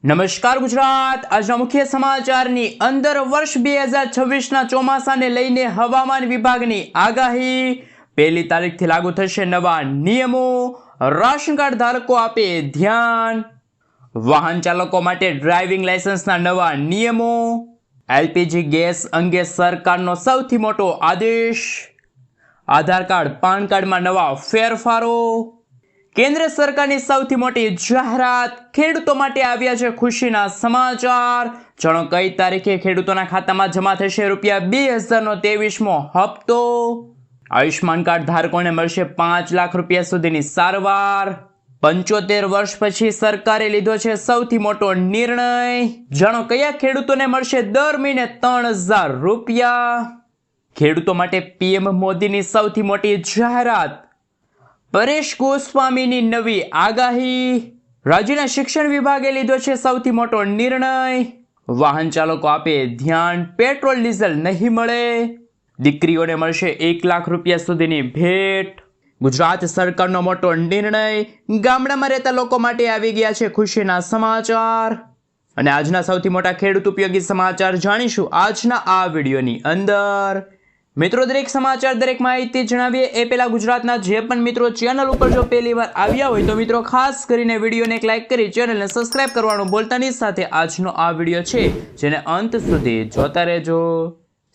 નમસ્કાર ગુજરાત। આજના મુખ્ય સમાચારની અંદર વર્ષ 2026ના ચોમાસાને લઈને હવામાન વિભાગની આગાહી। 1લી તારીખથી લાગુ થશે નવા નિયમો, રાશન કાર્ડ ધારકો આપે ધ્યાન। વાહન ચાલકો માટે ડ્રાઇવિંગ લાયસન્સના નવા નિયમો। એલપીજી ગેસ અંગે સરકારનો સૌથી મોટો આદેશ। આધાર કાર્ડ પાન કાર્ડમાં નવા ફેરફારો। કેન્દ્ર સરકારની સૌથી મોટી જાહેરાત, ખેડૂતો માટે આવ્યા છે ખુશીના સમાચાર। જાણો કઈ તારીખે ખેડૂતોના ખાતામાં જમા થશે ₹2000નો 23મો હપ્તો। આયુષ્માન કાર્ડ ધારકોને મળશે 5 લાખ રૂપિયા સુધીની સારવાર। 75 વર્ષ પછી સરકારે લીધો છે સૌથી મોટો નિર્ણય। જાણો કયા ખેડૂતોને મળશે દર મહિને ₹3000। ખેડૂતો માટે પીએમ મોદીની સૌથી મોટી જાહેરાત, પરેશ ગોસ્વામીની નવી આગાહી। રાજ્યના શિક્ષણ વિભાગે લીધો છે સૌથી મોટો નિર્ણય। વાહન ચાલકો આપે ધ્યાન, પેટ્રોલ ડીઝલ નહીં મળે। દીકરીઓને મળશે 1 લાખ રૂપિયા સુધીની ભેટ। ગુજરાત સરકારનો મોટો નિર્ણય, ગામડામાં રહેતા લોકો માટે આવી ગયા છે ખુશીના સમાચાર। અને આજના સૌથી મોટા ખેડૂત ઉપયોગી સમાચાર જાણીશું આજના આ વિડીયોની અંદર। મિત્રો, દરેક સમાચાર, દરેક માહિતી જણાવીએ એ પહેલા ગુજરાતના જે પણ મિત્રો ચેનલ ઉપર જો પહેલી વાર આવ્યા હોય તો મિત્રો ખાસ કરીને વિડીયોને એક લાઇક કરી ચેનલને સબસ્ક્રાઇબ કરવાનું ભૂલતા નહીં। સાથે આજનો આ વિડીયો છે જેને અંત સુધી જોતા રહેજો।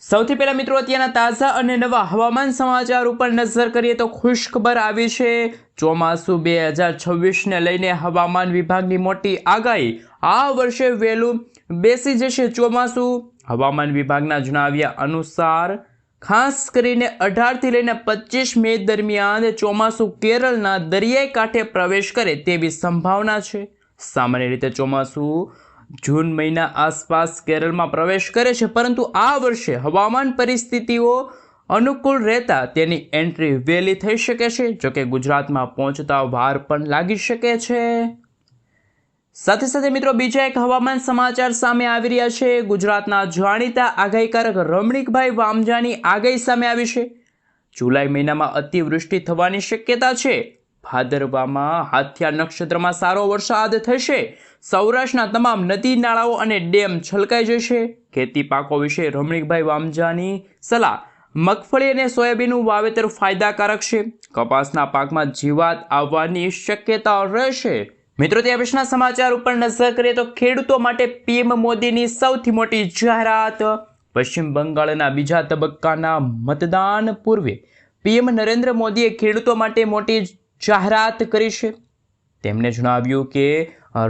સૌથી પહેલા મિત્રો અત્યારના તાજા અને નવા હવામાન સમાચાર ઉપર નજર કરીએ તો ખુશખબર આવી છે। ચોમાસું 2026ને લઈને હવામાન વિભાગની મોટી આગાહી। આ વર્ષે વહેલું બેસી જશે ચોમાસું। હવામાન વિભાગના જણાવ્યા અનુસાર ખાસ કરીને 18 થી લઈને 25 મે દરમિયાન ચોમાસું કેરળના દરિયાઈ કાંઠે પ્રવેશ કરે તેવી સંભાવના છે। સામાન્ય રીતે ચોમાસું જૂન મહિના આસપાસ કેરળમાં પ્રવેશ કરે છે, પરંતુ આ વર્ષે હવામાન પરિસ્થિતિઓ અનુકૂળ રહેતા તેની એન્ટ્રી વહેલી થઈ શકે છે। જોકે ગુજરાતમાં પહોંચતા વાર પણ લાગી શકે છે। સાથે સાથે મિત્રો બીજા એક હવામાન સમાચાર સામે આવી રહ્યા છે। ગુજરાતના જાણીતા આગાહીકારક રમણીકભાઈ વામજાની આગાહી સામે આવી છે। જુલાઈ મહિનામાં અતિવૃષ્ટિ થવાની શક્યતા છે। ભાદરવામાં હાથિયા નક્ષત્રમાં સારો વરસાદ થશે। સૌરાષ્ટ્રના તમામ નદી નાળાઓ અને ડેમ છલકાઈ જશે। ખેતી પાકો વિશે રમણીકભાઈ વામજાની સલાહ, મગફળી અને સોયાબીનનું વાવેતર ફાયદાકારક છે। કપાસના પાકમાં જીવાત આવવાની શક્યતા રહેશે। મિત્રો, ત્યાં પછીના સમાચાર ઉપર નજર કરીએ તો ખેડૂતો માટે પીએમ મોદીની સૌથી મોટી જાહેરાત। પશ્ચિમ બંગાળના બીજા તબક્કાના મતદાન પૂર્વે પીએમ નરેન્દ્ર મોદીએ ખેડૂતો માટે મોટી જાહેરાત કરી છે। તેમણે જણાવ્યું કે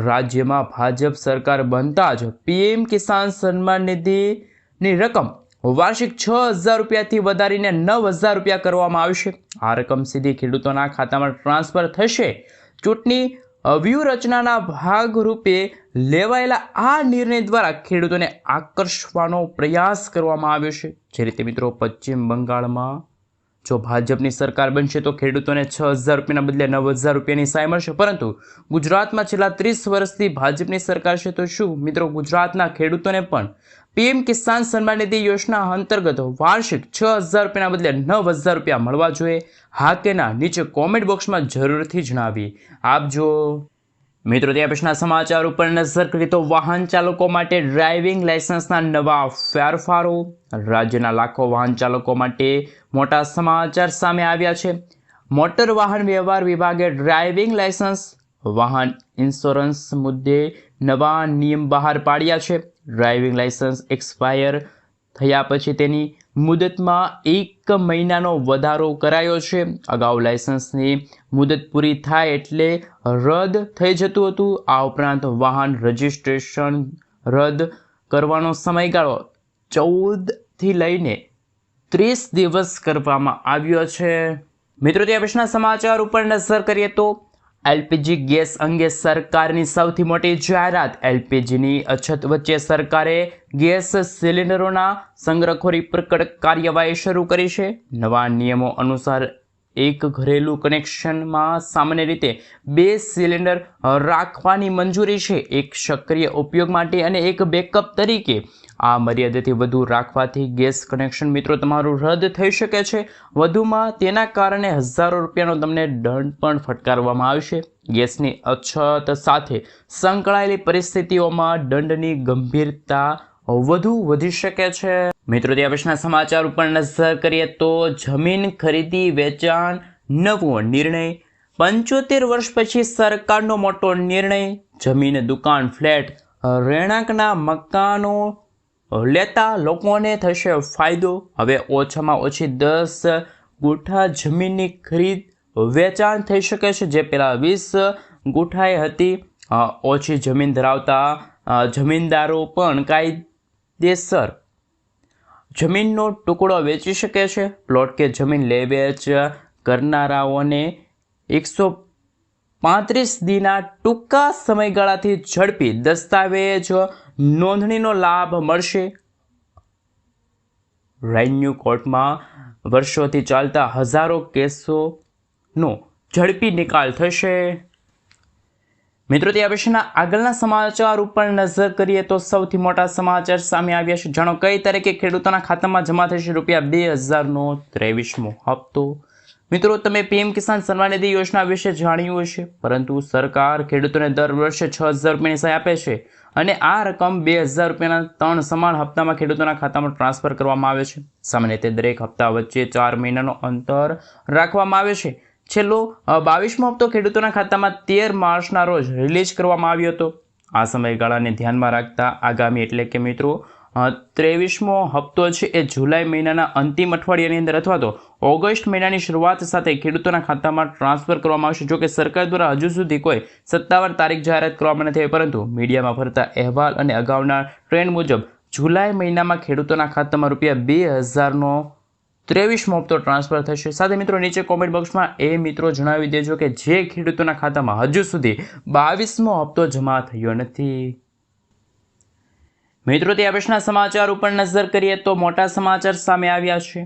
રાજ્યમાં ભાજપ સરકાર બનતા જ પીએમ કિસાન સન્માન નિધિની રકમ વાર્ષિક ₹6000થી વધારીને ₹9000 કરવામાં આવશે। આ રકમ સીધી ખેડૂતોના ખાતામાં ટ્રાન્સફર થશે। ચૂંટણી વ્યૂહરચનાના ભાગરૂપે લેવાયેલા આ નિર્ણય દ્વારા ખેડૂતોને આકર્ષવાનો પ્રયાસ કરવામાં આવ્યો છે। જે રીતે મિત્રો પશ્ચિમ બંગાળમાં જો ભાજપની સરકાર બનશે તો ખેડૂતોને ₹6000ના બદલે ₹9000ની સહાય મળશે, પરંતુ ગુજરાતમાં છેલ્લા 30 વર્ષથી ભાજપની સરકાર છે, તો શું મિત્રો ગુજરાતના ખેડૂતોને પણ પીએમ કિસાન સન્માન નિધિ યોજના અંતર્ગત વાર્ષિક ₹6000ના બદલે ₹9000 મળવા જોઈએ? હા કે ના, નીચે કોમેન્ટ બોક્સમાં જરૂરથી જણાવી આપજો। મિત્રો, ત્યાં પછીના સમાચાર ઉપર નજર કરીએ તો વાહન ચાલકો માટે ડ્રાઇવિંગ લાયસન્સના નવા ફેરફારો। રાજ્યના લાખો વાહન ચાલકો માટે મોટા સમાચાર સામે આવ્યા છે। મોટર વાહન વ્યવહાર વિભાગે ડ્રાઇવિંગ લાયસન્સ, વાહન ઇન્સ્યોરન્સ મુદ્દે નવા નિયમ બહાર પાડ્યા છે। ડ્રાઇવિંગ લાયસન્સ એક્સપાયર થયા પછી તેની મુદતમાં 1 મહિનાનો વધારો કરાયો છે। અગાઉ લાયસન્સની મુદત પૂરી થાય એટલે રદ થઈ જતું હતું। આ ઉપરાંત વાહન રજિસ્ટ્રેશન રદ કરવાનો સમયગાળો 14 થી લઈને 30 દિવસ કરવામાં આવ્યો છે। મિત્રો, ત્યાં પછીના સમાચાર ઉપર નજર કરીએ તો એલપીજી ગેસ અંગે સરકારની સૌથી મોટી જાહેરાત। એલપીજીની અછત વચ્ચે સરકારે ગેસ સિલિન્ડરોના સંગ્રહખોરી પર કડક કાર્યવાહી શરૂ કરી છે। નવા નિયમો અનુસાર એક ઘરેલું કનેક્શનમાં સામાન્ય રીતે 2 સિલિન્ડર રાખવાની મંજૂરી છે, એક સક્રિય ઉપયોગ માટે અને એક બેકઅપ તરીકે. આ મર્યાદાથી વધુ રાખવાથી ગેસ કનેક્શન મિત્રો તમારું રદ થઈ શકે છે. વધુમાં તેના કારણે હજારો રૂપિયાનો તમને દંડ પણ ફટકારવામાં આવશે. ગેસની અછત સાથે સંકળાયેલી પરિસ્થિતિઓમાં દંડની ગંભીરતા વધુ વધી શકે છે. મિત્રો ત્યાં પછીના સમાચાર ઉપર નજર કરીએ તો જમીન ખરીદી વેચાણ નવો નિર્ણય. 75 વર્ષ પછી સરકારનો મોટો નિર્ણય. જમીન, દુકાન, ફ્લેટ, રહેણાંકના મકાનો લેતા લોકોને થશે ફાયદો. હવે ઓછામાં ઓછી 10 ગુઠા જમીનની ખરીદ વેચાણ થઈ શકે છે, જે પહેલાં 20 ગુઠાએ હતી. ઓછી જમીન ધરાવતા જમીનદારો પણ કાયદેસર જમીનનો ટુકડો વેચી શકે છે. પ્લોટ કે જમીન લે વેચ કરનારાઓને 135 દીના ટૂંકા સમયગાળાથી ઝડપી દસ્તાવેજ નોંધણીનો લાભ મળશે. રેવન્યુ કોર્ટમાં વર્ષોથી ચાલતા હજારો કેસોનો ઝડપી નિકાલ થશે. મિત્રો ત્યાં પછીના આગળના સમાચાર ઉપર નજર કરીએ તો સૌથી મોટા સમાચાર સામે આવ્યા છે. જાણો કઈ તારીખે ખેડૂતોના ખાતામાં જમા થશે ₹2000નો 23મો હપ્તો. મિત્રો તમે પીએમ કિસાન સન્માન નિધિ યોજના વિશે જાણ્યું હશે, પરંતુ સરકાર ખેડૂતોને દર વર્ષે 6000 રૂપિયાની સહાય આપે છે અને આ રકમ 2000 રૂપિયાના 3 સમાન હપ્તામાં ખેડૂતોના ખાતામાં ટ્રાન્સફર કરવામાં આવે છે. સામાન્ય રીતે દરેક હપ્તા વચ્ચે 4 મહિનાનો અંતર રાખવામાં આવે છે. છેલ્લો 22મો હપ્તો ખેડૂતોના ખાતામાં 13 માર્ચના રોજ રિલીઝ કરવામાં આવ્યો હતો. આ સમયગાળાને ધ્યાનમાં રાખતા આગામી એટલે કે મિત્રો 23મો હપ્તો છે એ જુલાઈ મહિનાના અંતિમ અઠવાડિયાની અંદર અથવા તો ઓગસ્ટ મહિનાની શરૂઆત સાથે ખેડૂતોના ખાતામાં ટ્રાન્સફર કરવામાં આવશે. જોકે સરકાર દ્વારા હજુ સુધી કોઈ સત્તાવાર તારીખ જાહેરાત કરવામાં નથી આવી, પરંતુ મીડિયામાં ફરતા અહેવાલ અને અગાઉના ટ્રેન્ડ મુજબ જુલાઈ મહિનામાં ખેડૂતોના ખાતામાં ₹2000નો 23મો હપ્તો ટ્રાન્સફર થશે. સાથે મિત્રો નીચે કોમેન્ટ બોક્સમાં એ મિત્રો જણાવી દેજો કે જે ખેડૂતોના ખાતામાં હજુ સુધી 22મો હપ્તો જમા થયો નથી. મિત્રો ત્યાં પછીના સમાચાર ઉપર નજર કરીએ તો મોટા સમાચાર સામે આવ્યા છે.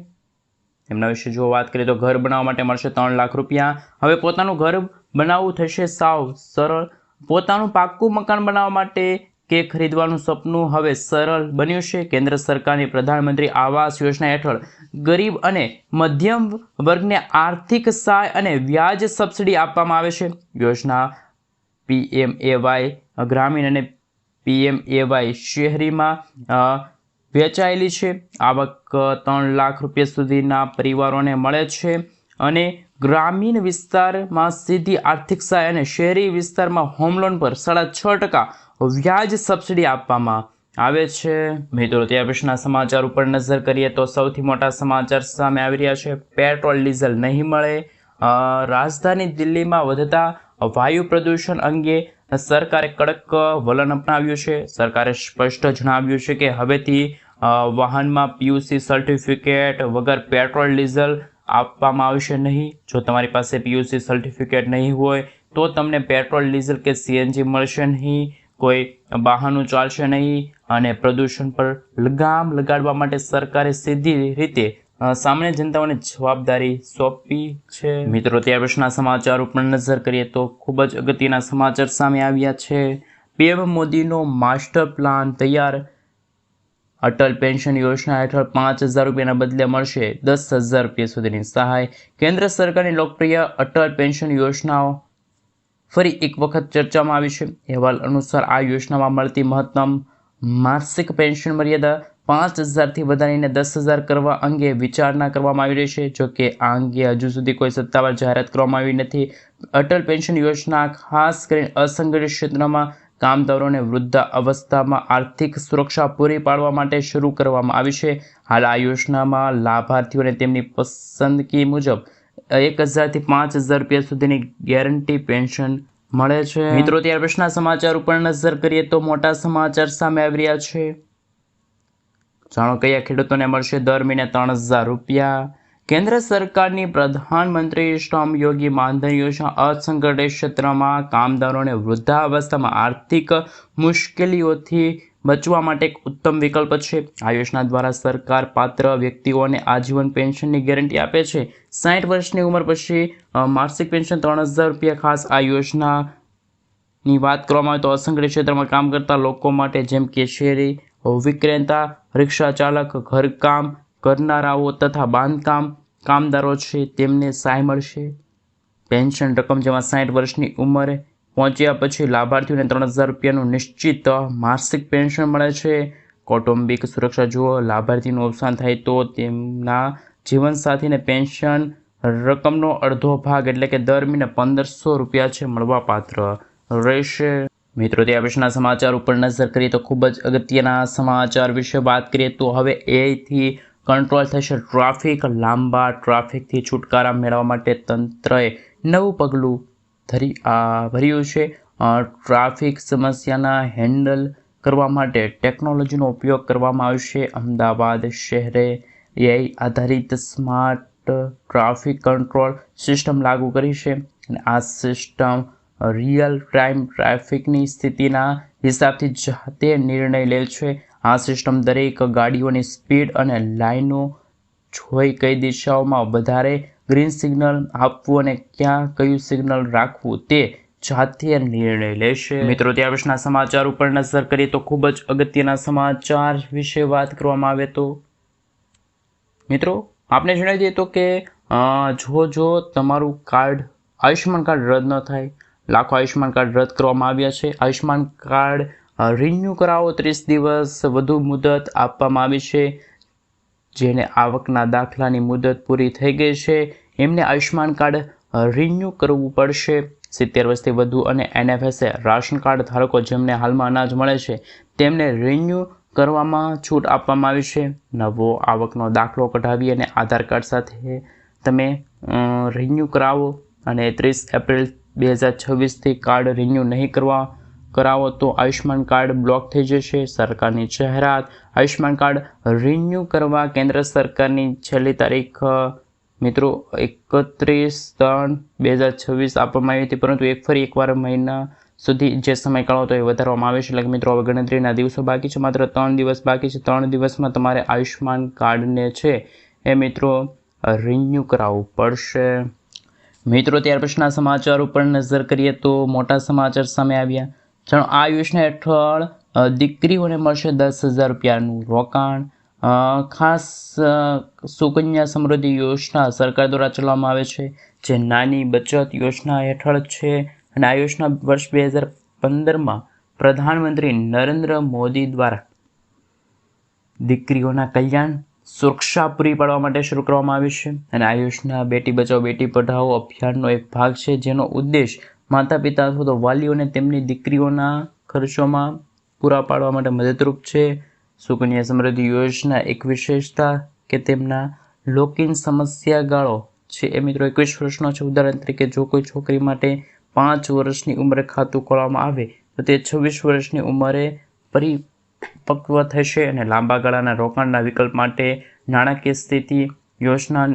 એમના વિશે જો વાત કરીએ તો ઘર બનાવવા માટે મળશે 3 લાખ રૂપિયા. હવે પોતાનું ઘર બનાવવું થશે સાવ સરળ. પોતાનું પાક્કું મકાન બનાવવા માટે કે ખરીદવાનું સપનું હવે સરળ બન્યું છે. કેન્દ્ર સરકારની પ્રધાનમંત્રી આવાસ યોજના હેઠળ ગરીબ અને મધ્યમ વર્ગને આર્થિક સહાય અને વ્યાજ સબસિડી આપવામાં આવે છે. યોજના PMAY ગ્રામીણ અને PMAY શહેરીમાં વેચાયેલી છે. આવક 3 લાખ રૂપિયા સુધીના પરિવારોને મળે છે અને ગ્રામીણ વિસ્તારમાં સીધી આર્થિક સહાય અને શહેરી વિસ્તારમાં હોમ લોન પર 6.5% વ્યાજ સબસિડી આપવામાં આવે છે. મિત્રો ત્યાર પછીના સમાચાર ઉપર નજર કરીએ તો સૌથી મોટા સમાચાર સામે આવી રહ્યા છે. પેટ્રોલ ડીઝલ નહીં મળે. રાજધાની દિલ્હીમાં વધતા વાયુ પ્રદૂષણ અંગે સરકારે કડક વલણ અપનાવ્યું છે. સરકારે સ્પષ્ટ જણાવ્યું છે કે હવેથી વાહનમાં PUC સર્ટિફિકેટ વગર પેટ્રોલ ડીઝલ આપવામાં આવશે નહીં. જો તમારી પાસે PUC સર્ટિફિકેટ નહીં હોય તો તમને પેટ્રોલ ડીઝલ કે CNG મળશે નહીં. કોઈ બહાનું ચાલશે નહીં અને પ્રદૂષણ પર લગામ લગાડવા માટે સરકારે સીધી રીતે સામાન્ય જનતાઓને જવાબદારી સોંપી છે. મિત્રો ત્યાર પછીના સમાચાર ઉપર નજર કરીએ તો ખૂબ જ અગત્યના સમાચાર સામે આવ્યા છે. PM મોદીનો માસ્ટર પ્લાન તૈયાર. અટલ પેન્શન યોજના હેઠળ 5000 રૂપિયાના બદલે મળશે 10,000 રૂપિયા સુધીની સહાય. કેન્દ્ર સરકારની લોકપ્રિય અટલ પેન્શન યોજનાઓ ફરી એક વખત ચર્ચામાં આવી છે. અહેવાલ અનુસાર આ યોજનામાં મળતી મહત્તમ માસિક પેન્શન મર્યાદા 5000થી વધારીને 10,000 કરવા અંગે વિચારણા કરવામાં આવી રહી છે. જોકે આ અંગે હજુ સુધી કોઈ સત્તાવાર જાહેરાત કરવામાં આવી નથી. અટલ પેન્શન યોજના ખાસ કરીને અસંગઠિત ક્ષેત્રમાં કામદારોને વૃદ્ધા અવસ્થામાં આર્થિક સુરક્ષા પૂરી પાડવા માટે શરૂ કરવામાં આવી છે. હાલ આ યોજનામાં લાભાર્થીઓને તેમની પસંદગી મુજબ 1000થી 5000 રૂપિયા સુધીની ગેરંટી પેન્શન મળે છે. મિત્રો ત્યાર પછીના સમાચાર ઉપર નજર કરીએ તો મોટા સમાચાર સામે આવી રહ્યા છે. જાણો કયા ખેડૂતોને મળશે દર મહિને 3000 રૂપિયા. કેન્દ્ર સરકારની પ્રધાનમંત્રી શ્રમ યોગી માનધન યોજના અસંગઠિત ક્ષેત્રમાં કામદારોને વૃદ્ધાવસ્થામાં આર્થિક મુશ્કેલીઓથી બચવા માટે એક ઉત્તમ વિકલ્પ છે. આ યોજના દ્વારા સરકાર પાત્ર વ્યક્તિઓને આજીવન પેન્શનની ગેરંટી આપે છે. 60 વર્ષની ઉંમર પછી માસિક પેન્શન 3000 રૂપિયા. ખાસ આ યોજનાની વાત કરવામાં આવે તો અસંગઠિત ક્ષેત્રમાં કામ કરતા લોકો માટે, જેમ કે શેરી વિક્રેતા, રિક્ષા ચાલક, ઘરકામ કરનારાઓ તથા બાંધકામ કામદારો છે, તેમને સહાય મળશે. પેન્શન રકમ જેમાં 60 વર્ષની ઉંમરે પહોંચ્યા પછી લાભાર્થીઓને 3000 રૂપિયાનું નિશ્ચિત માસિક પેન્શન મળે છે. કૌટુંબિક સુરક્ષા જુઓ. લાભાર્થીનું અવસાન થાય તો તેમના જીવનસાથીને પેન્શન રકમનો અડધો ભાગ એટલે કે દર મહિને 1500 રૂપિયા છે મળવાપાત્ર રહેશે. મિત્રો, ત્યાં પછીના સમાચાર ઉપર નજર કરીએ તો ખૂબ જ અગત્યના સમાચાર વિશે વાત કરીએ તો હવે એથી કંટ્રોલ થશે ટ્રાફિક. લાંબા ટ્રાફિકથી છુટકારા મેળવવા માટે તંત્રએ નવું પગલું ભર્યું છે. ટ્રાફિક સમસ્યાના હેન્ડલ કરવા માટે ટેકનોલોજીનો ઉપયોગ કરવામાં આવશે. અમદાવાદ શહેરે એઆઈ આધારિત સ્માર્ટ ટ્રાફિક કંટ્રોલ સિસ્ટમ લાગુ કરી છે અને આ સિસ્ટમ રિયલ ટાઈમ ટ્રાફિકની સ્થિતિના હિસાબથી જાતે નિર્ણય લે છે. આ સિસ્ટમ દરેક ગાડીઓની સ્પીડ અને લાઈનો જોઈ કઈ દિશાઓમાં વધારે ગ્રીન સિગ્નલ આપવું અને ક્યાં કયું સિગ્નલ રાખવું તે જાતે નિર્ણય લેશે. મિત્રો, ત્યાર પછીના સમાચાર ઉપર નજર કરીએ તો ખૂબ જ અગત્યના સમાચાર વિશે વાત કરવામાં આવે તો મિત્રો આપણે જણાવી દઈએ તો કે જો તમારું કાર્ડ આયુષ્યમાન કાર્ડ રદ ન થાય, લાખો આયુષ્યમાન કાર્ડ રદ કરવામાં આવ્યા છે. આયુષ્યમાન કાર્ડ રિન્યૂ કરાવો, 30 દિવસ વધુ મુદત આપવામાં આવી છે. જેને આવકના દાખલાની મુદત પૂરી થઈ ગઈ છે એમને આયુષ્યમાન કાર્ડ રિન્યૂ કરવું પડશે. 70 વર્ષથી વધુ અને NFSA રાશન કાર્ડ ધારકો જેમને હાલમાં અનાજ મળે છે તેમને રિન્યૂ કરવામાં છૂટ આપવામાં આવી છે. નવો આવકનો દાખલો કઢાવી અને આધાર કાર્ડ સાથે તમે રિન્યૂ કરાવો અને 30 એપ્રિલ 2026થી કાર્ડ રિન્યૂ નહીં કરાવો તો આયુષ્યમાન કાર્ડ બ્લોક થઈ જશે. સરકારની જાહેરાત. આયુષ્યમાન કાર્ડ રિન્યૂ કરવા કેન્દ્ર સરકારની છેલ્લી તારીખ મિત્રો 31/3/2026 આપવામાં આવી હતી, પરંતુ ફરી એકવાર મહિના સુધી જે સમયગાળો હતો એ વધારવામાં આવે છે. એટલે કે મિત્રો હવે ગણતરીના દિવસો બાકી છે, માત્ર 3 દિવસ બાકી છે. 3 દિવસમાં તમારે આયુષ્યમાન કાર્ડને છે એ મિત્રો રિન્યૂ કરાવવું પડશે. મિત્રો, ત્યાર પછીના સમાચાર ઉપર નજર કરીએ તો મોટા સમાચાર સામે આવ્યા. જાણો, આ યોજના હેઠળ દીકરીઓને મળશે 10,000 રૂપિયાનું રોકાણ. ખાસ સુકન્યા સમૃદ્ધિ યોજના સરકાર દ્વારા ચલાવવામાં આવે છે, જે નાની બચત યોજના હેઠળ છે અને આ યોજના વર્ષ 2015માં પ્રધાનમંત્રી નરેન્દ્ર મોદી દ્વારા દીકરીઓના કલ્યાણ સુરક્ષા પૂરી પાડવા માટે શરૂ કરવામાં આવી છે. અને આ યોજના બેટી બચાવો બેટી પઢાઓ અભિયાનનો એક ભાગ છે, જેનો ઉદ્દેશ માતા પિતા અથવા તો વાલીઓને તેમની દીકરીઓના ખર્ચોમાં પૂરા પાડવા માટે મદદરૂપ છે. સુકન્યા સમૃદ્ધિ યોજના એક વિશેષતા કે તેમના લોકિન સમસ્યા ગાળો છે એ મિત્રો 21 વર્ષનો છે. ઉદાહરણ તરીકે જો કોઈ છોકરી માટે 5 વર્ષની ઉંમરે ખાતું ખોલવામાં આવે તો તે 26 વર્ષની ઉંમરે પરિપક્વ થશે. અને લાંબા ગાળાના રોકાણના વિકલ્પ માટે નાણાકીય સ્થિતિ યોજના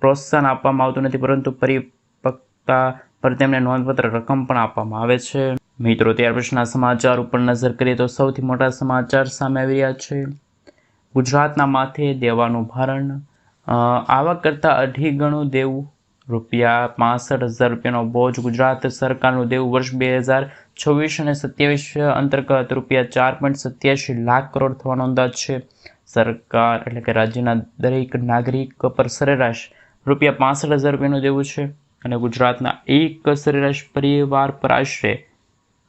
પ્રોત્સાહન આપવામાં આવતું નથી, પરંતુ પરિપક્વતા પર તેમને નોંધપાત્ર રકમ પણ આપવામાં આવે છે. મિત્રો, ત્યાર પછીના સમાચાર ઉપર નજર કરીએ તો સૌથી મોટા સમાચાર સામે આવી રહ્યા છે. ગુજરાતના માથે દેવાનું ભારણ. આવક કરતાં 2.5 ગણું દેવું. ₹65,000 રૂપિયાનો બોજ. ગુજરાત સરકારનું દેવું વર્ષ 2026 અને 27 અંતર્ગત ₹4.87 લાખ કરોડ થવાનો અંદાજ છે. સરકાર એટલે કે રાજ્યના દરેક નાગરિક પર સરેરાશ ₹65,000 રૂપિયાનું દેવું છે અને ગુજરાતના એક સરેરાશ પરિવાર પર આશરે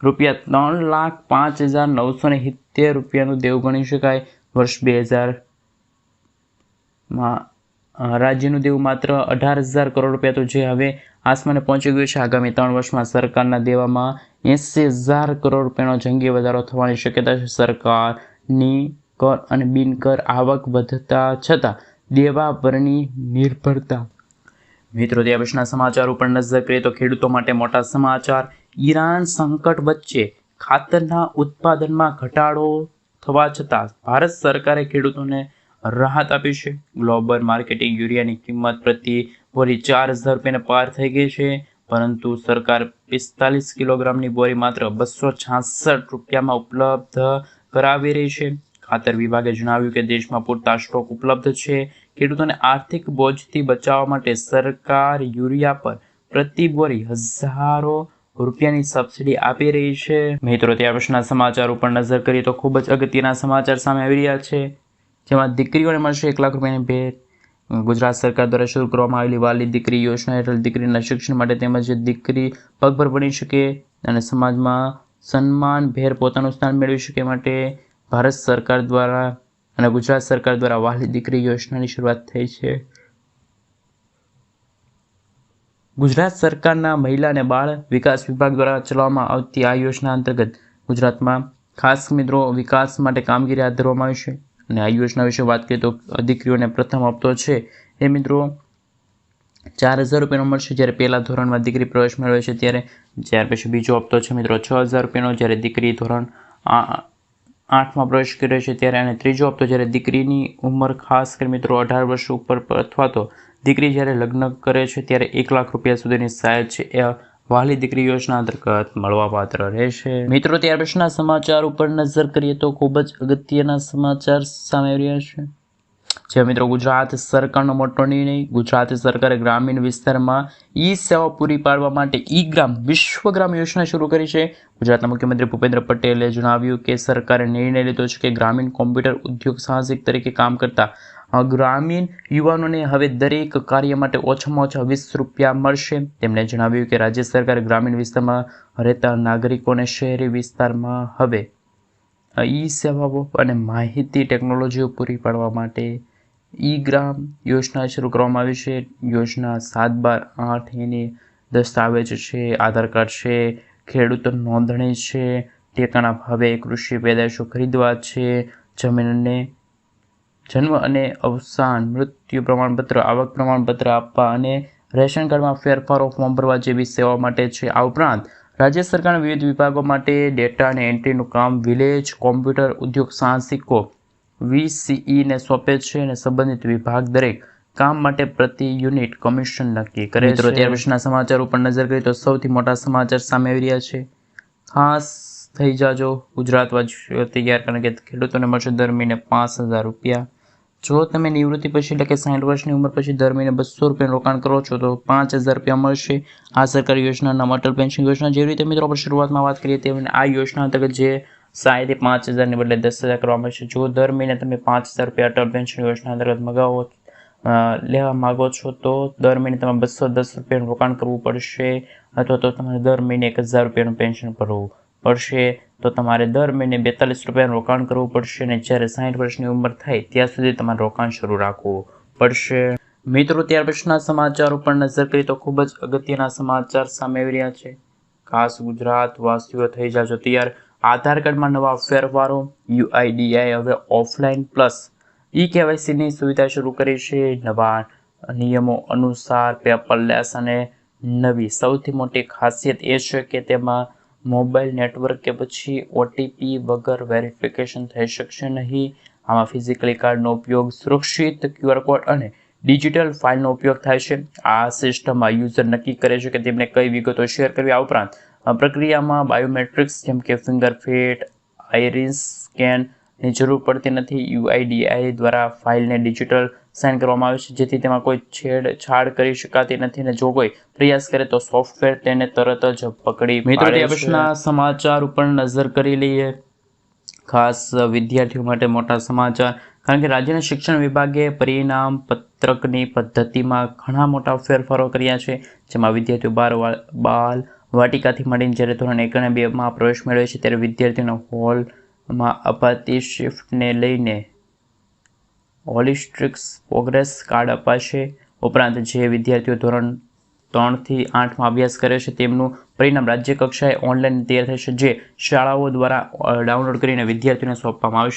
₹3,05,970 રૂપિયાનું દેવું ગણી શકાય. વર્ષ 2000માં રાજ્યનું દેવું માત્ર 18,000 કરોડ રૂપિયા હતું, જે હવે આસમાને પહોંચી ગયું છે. આગામી 3 વર્ષમાં સરકારના દેવામાં 80,000 કરોડ રૂપિયાનો જંગી વધારો થવાની શક્યતા છે. સરકારની કર અને બિનકર આવક વધતા છતાં દેવા પરની નિર્ભરતા. મિત્રો, ત્યાં પછીના સમાચાર ઉપર નજર કરીએ તો ખેડૂતો માટે મોટા સમાચાર. ઈરાન સંકટ વચ્ચે ખાતરના ઉત્પાદનમાં ઘટાડો થવા છતાં ભારત સરકારે ખેડૂતોને રાહત આપી છે. ગ્લોબલ માર્કેટિંગ યુરિયાની કિંમત પ્રતિ બોરી 4,000 રૂપિયાને પાર થઈ ગઈ છે, પરંતુ સરકાર 45 કિલોગ્રામની બોરી માત્ર 266 રૂપિયામાં ઉપલબ્ધ કરાવી રહી છે. ખાતર વિભાગે જણાવ્યું કે દેશમાં પૂરતા સ્ટોક ઉપલબ્ધ છે. ખેડૂતોને આર્થિક બોજથી બચાવવા માટે સરકાર યુરિયા પર પ્રતિ બોરી હજારો રૂપિયાની સબસિડી આપી રહી છે. મિત્રો, ત્યાર પછીના સમાચાર ઉપર નજર કરીએ તો ખૂબ જ અગત્યના સમાચાર સામે આવી રહ્યા છે, જેમાં દીકરીઓને મળશે 1 લાખ રૂપિયાની ભેટ. ગુજરાત સરકાર દ્વારા શરૂ કરવામાં આવેલી વાલી દીકરી યોજના હેઠળ દીકરીના શિક્ષણ માટે તેમજ દીકરી પગભર બની શકે અને સમાજમાં સન્માનભેર પોતાનું સ્થાન મેળવી શકે માટે ભારત સરકાર દ્વારા અને ગુજરાત સરકાર દ્વારા વાલી દીકરી યોજનાની શરૂઆત થઈ છે. ગુજરાત સરકારના મહિલા અને બાળ વિકાસ વિભાગ દ્વારા ચલાવવામાં આવતી આ યોજના અંતર્ગત ગુજરાતમાં ખાસ મિત્રો વિકાસ માટે કામગીરી હાથ ધરવામાં આવી છે. અને આ યોજના વિશે વાત કરીએ તો દીકરીઓને પ્રથમ હપ્તો છે એ મિત્રો 4,000 રૂપિયાનો મળશે, જ્યારે પહેલા ધોરણમાં દીકરી પ્રવેશ મેળવે છે ત્યારે. ત્યાર પછી બીજો હપ્તો છે મિત્રો 6,000 રૂપિયાનો, જ્યારે દીકરી ધોરણ 8માં પ્રવેશ કરે છે ત્યારે. અને ત્રીજો હપ્તો જ્યારે દીકરીની ઉંમર ખાસ કરી મિત્રો 18 વર્ષ ઉપર અથવા તો દીકરી જ્યારે લગ્ન કરે છે ત્યારે 1 લાખ રૂપિયા સુધીની સહાય છે એ વાલી દીકરી યોજના અંતર્ગત મળવાપાત્ર રહેશે. મિત્રો, ત્યાર પછીના સમાચાર ઉપર નજર કરીએ તો ખૂબ જ અગત્યના સમાચાર સામે આવી રહ્યા છે, જે મિત્રો ગુજરાત સરકારનો મોટો નિર્ણય. ગુજરાત સરકારે ગ્રામીણ વિસ્તારમાં ઈ સેવા પૂરી પાડવા માટે ઈ-ગ્રામ વિશ્વગ્રામ યોજના શરૂ કરી છે. ગુજરાતના મુખ્યમંત્રી ભૂપેન્દ્ર પટેલે જણાવ્યું કે સરકારે નિર્ણય લીધો છે કે ગ્રામીણ કોમ્પ્યુટર ઉદ્યોગ સાહસિક તરીકે કામ કરતા ગ્રામીણ યુવાનોને હવે દરેક કાર્ય માટે ઓછામાં ઓછા 20 રૂપિયા મળશે. તેમણે જણાવ્યું કે રાજ્ય સરકારે ગ્રામીણ વિસ્તારમાં રહેતા નાગરિકોને શહેરી વિસ્તારમાં હવે ઈ સેવાઓ અને માહિતી ટેકનોલોજીઓ પૂરી પાડવા માટે ઈ-ગ્રામ યોજના શરૂ કરવામાં આવી છે. યોજના 7/12/8 એની દસ્તાવેજ છે, આધાર કાર્ડ છે, ખેડૂત નોંધણી છે, ટેકાના ભાવે કૃષિ પેદાશો ખરીદવા છે, જન્મ અને અવસાન, મૃત્યુ પ્રમાણપત્ર, આવક પ્રમાણપત્ર આપવા અને રેશન કાર્ડમાં ફેરફારો ફોર્મ ભરવા જેવી સેવાઓ માટે છે. આ ઉપરાંત રાજ્ય સરકારના વિવિધ વિભાગો માટે ડેટા અને એન્ટ્રીનું કામ વિલેજ કોમ્પ્યુટર ઉદ્યોગ સાહસિકો VCE ને સોંપે છે અને સંબંધિત વિભાગ દરેક કામ માટે પ્રતિ યુનિટ કમિશન નક્કી કરે છે. ત્યાર પછીના સમાચાર ઉપર નજર કરીએ તો સૌથી મોટા સમાચાર સામે આવી રહ્યા છે. ખાસ થઈ જાજો ગુજરાતવાસીઓ તૈયાર, કારણ કે ખેડૂતોને મળશે દર મહિને 5,000 રૂપિયા. જો તમે નિવૃત્તિ પછી એટલે કે 60 વર્ષની ઉંમર પછી દર મહિને 200 રૂપિયાનું રોકાણ કરો છો તો 5,000 રૂપિયા મળશે. આ સરકારી યોજનાના અટલ પેન્શન યોજના જેવી રીતે મિત્રો આપણે શરૂઆતમાં વાત કરીએ તેવી આ યોજના અંતર્ગત જે સહાયથી 5,000 ની બદલે 10,000 કરવામાં આવશે. જો દર મહિને તમે 5,000 રૂપિયા અટલ પેન્શન યોજના અંતર્ગત લેવા માગો છો તો દર મહિને તમારે 210 રૂપિયાનું રોકાણ કરવું પડશે, અથવા તો તમારે દર મહિને 1,000 રૂપિયાનું પેન્શન ભરવું પડશે. તો તમારે દર મહિને 42 રૂપિયાનું રોકાણ કરવું પડશે અને જ્યારે 60 વર્ષની ઉંમર થાય ત્યાં સુધી તમારે રોકાણ શરૂ રાખવું પડશે. મિત્રો, ત્યાર પછીના સમાચાર ઉપર નજર કરીએ તો ખૂબ જ અગત્યના સમાચાર સામે આવી રહ્યા છે. ખાસ ગુજરાત વાસીઓ થઈ જાજો તૈયાર. આધાર કાર્ડમાં નવા ફેરફારો. UIDI હવે ઓફલાઈન પ્લસ eKYC ની સુવિધા શરૂ કરી છે. નવા નિયમો અનુસાર પેપરલેસ અને નવી સૌથી મોટી ખાસિયત એ છે કે તેમાં મોબાઈલ નેટવર્ક કે પછી OTP વગર વેરિફિકેશન થઈ શકશે નહીં. આમાં ફિઝિકલી કાર્ડનો ઉપયોગ, સુરક્ષિત QR કોડ અને ડિજિટલ ફાઇલનો ઉપયોગ થાય છે. આ સિસ્ટમમાં યુઝર નક્કી કરે છે કે તેમને કઈ વિગતો શેર કરવી. આ ઉપરાંત પ્રક્રિયામાં બાયોમેટ્રિક્સ જેમ કે ફિંગરપ્રિન્ટ, આઈરિસ સ્કેનની જરૂર પડતી નથી. UIDI દ્વારા ફાઇલને ડિજિટલ સાઇન કરવામાં આવે છે, જેથી તેમાં કોઈ છેડછાડ કરી શકાતી નથી અને જો કોઈ પ્રયાસ કરે તો સોફ્ટવેર તેને તરત જ પકડી. મિત્રો, ત્યાર પછીના સમાચાર ઉપર નજર કરી લઈએ. ખાસ વિદ્યાર્થીઓ માટે મોટા સમાચાર, કારણ કે રાજ્યના શિક્ષણ વિભાગે પરિણામ પત્રકની પદ્ધતિમાં ઘણા મોટા ફેરફારો કર્યા છે, જેમાં વિદ્યાર્થીઓ બાલ વાટિકાથી માંડીને જ્યારે ધોરણ 1 અને 2માં પ્રવેશ મેળવે છે ત્યારે વિદ્યાર્થીઓને હોલમાં અપાતી શિફ્ટને લઈને હોલિસ્ટિક પ્રોગ્રેસ કાર્ડ અપાશે. ઉપરાંત જે વિદ્યાર્થીઓ ધોરણ 3 થી 8માં અભ્યાસ કરે છે તેમનું પરિણામ રાજ્ય કક્ષાએ ઓનલાઈન તૈયાર થશે, જે શાળાઓ દ્વારા ડાઉનલોડ કરીને વિદ્યાર્થીઓને સોંપવામાં આવશે.